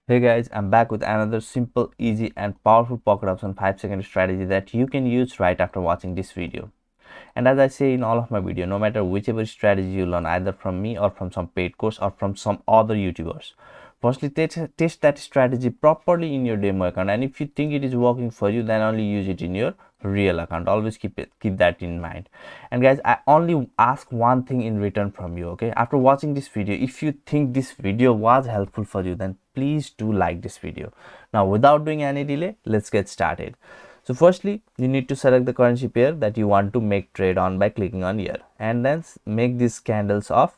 Hey guys, I'm back with another simple, easy and powerful pocket option 5-second strategy that you can use right after watching this video. And as I say in all of my video, no matter whichever strategy you learn either from me or from some paid course or from some other YouTubers, firstly test that strategy properly in your demo account, and if you think it is working for you, then only use it in your real account. Always keep that in mind. And guys, I only ask one thing in return from you. Okay, after watching this video, if you think this video was helpful for you, then please do like this video. Now without doing any delay, let's get started. So firstly, you need to select the currency pair that you want to make trade on by clicking on here, and then make these candles of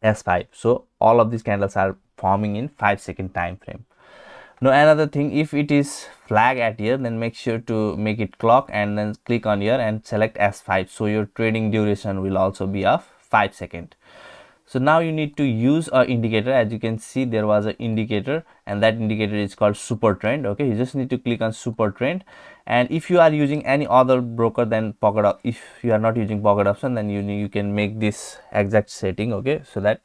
S5. So all of these candles are forming in 5-second time frame. Now another thing, if it is flag at here, then make sure to make it clock and then click on here and select S5, so your trading duration will also be of 5 seconds. So now you need to use an indicator. As you can see, there was an indicator, and that indicator is called SuperTrend. Okay, you just need to click on SuperTrend, and if you are using any other broker than if you are not using pocket option, then you can make this exact setting, okay, so that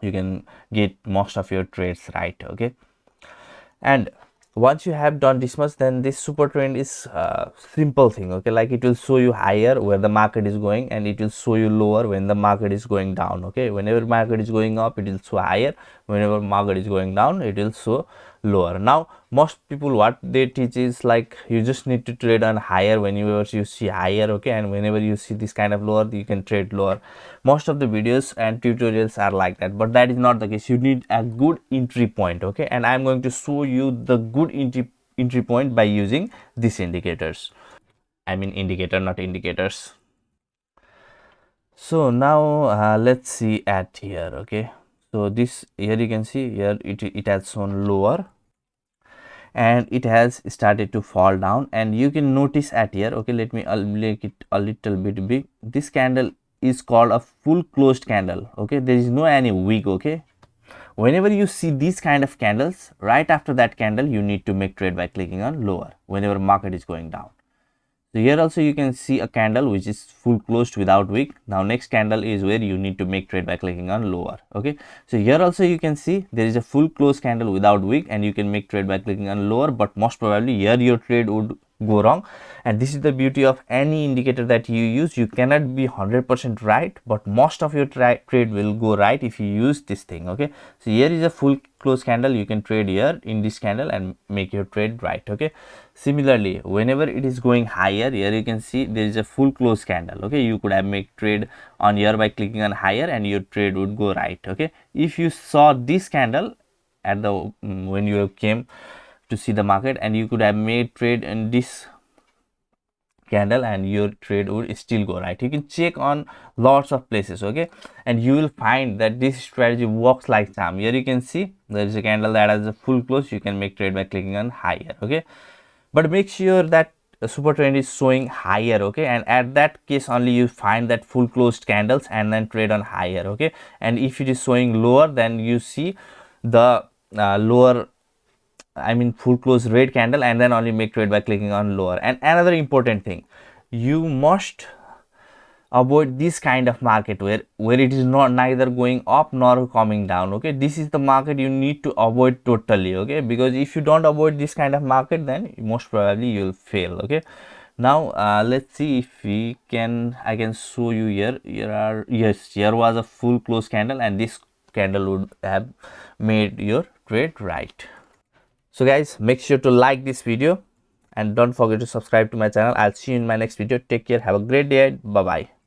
you can get most of your trades right. Okay, and once you have done this much, then this super trend is a simple thing. Okay, like it will show you higher where the market is going, and it will show you lower when the market is going down. Okay, whenever market is going up, it will show higher. Whenever market is going down, it will show lower. Now most people, what they teach is like you just need to trade on higher whenever you see higher. Okay, and whenever you see this kind of lower, you can trade lower. Most of the videos and tutorials are like that, but that is not the case. You need a good entry point. Okay, and I'm going to show you the good entry point by using these indicators. I mean indicator, not indicators. So now let's see at here. Okay, so this here you can see here it has shown lower, and it has started to fall down, and you can notice at here. Okay, let me make it a little bit big. This candle is called a full closed candle. Okay, there is no any wick. Okay, whenever you see these kind of candles, right after that candle you need to make trade by clicking on lower whenever market is going down. So here also you can see a candle which is full closed without wick. Now next candle is where you need to make trade by clicking on lower. Okay, so here also you can see there is a full closed candle without wick, and you can make trade by clicking on lower, but most probably here your trade would go wrong. And this is the beauty of any indicator that you use. You cannot be 100% right, but most of your trade will go right if you use this thing. Okay, so here is a full close candle. You can trade here in this candle and make your trade right. Okay, similarly whenever it is going higher, here you can see there is a full close candle. Okay, you could have make trade on here by clicking on higher, and your trade would go right. Okay, if you saw this candle at the when you came to see the market, and you could have made trade in this candle, and your trade would still go right. You can check on lots of places. Okay, and you will find that this strategy works like charm. Here you can see there is a candle that has a full close. You can make trade by clicking on higher. Okay, but make sure that the super trend is showing higher. Okay, and at that case only you find that full closed candles and then trade on higher. Okay, and if it is showing lower, then you see the lower, I mean full close red candle, and then only make trade by clicking on lower. And another important thing, you must avoid this kind of market where it is not neither going up nor coming down. Okay, this is the market you need to avoid totally. Okay, because if you don't avoid this kind of market, then most probably you'll fail. Okay, now let's see if I can show you here. Yes, here was a full close candle, and this candle would have made your trade right. So guys, make sure to like this video and don't forget to subscribe to my channel. I'll see you in my next video. Take care, have a great day. Bye bye.